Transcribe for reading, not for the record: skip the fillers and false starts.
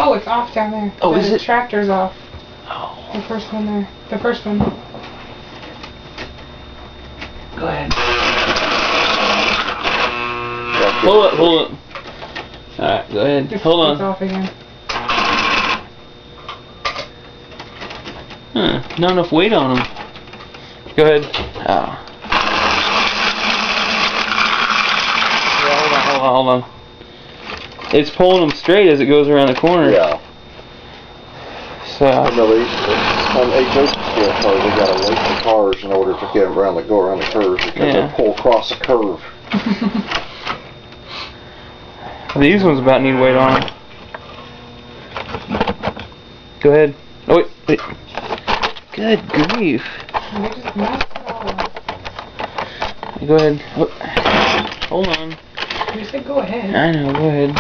Oh, it's off down there. Oh, is it? The tractor's off. Oh. The first one there. The first one. Go ahead. Hold up, hold up. Alright, go ahead. Hold on. It's off again. Huh, not enough weight on them. Go ahead. Oh. Yeah, hold on. It's pulling them straight as it goes around the corner. Yeah. So. On HOC cars, they gotta weight the cars in order to get them go around the curves because they pull across the curve. These ones about need weight on them. Go ahead. Oh wait. Good grief. Go ahead. Oh. Hold on. You said go ahead. I know, go ahead.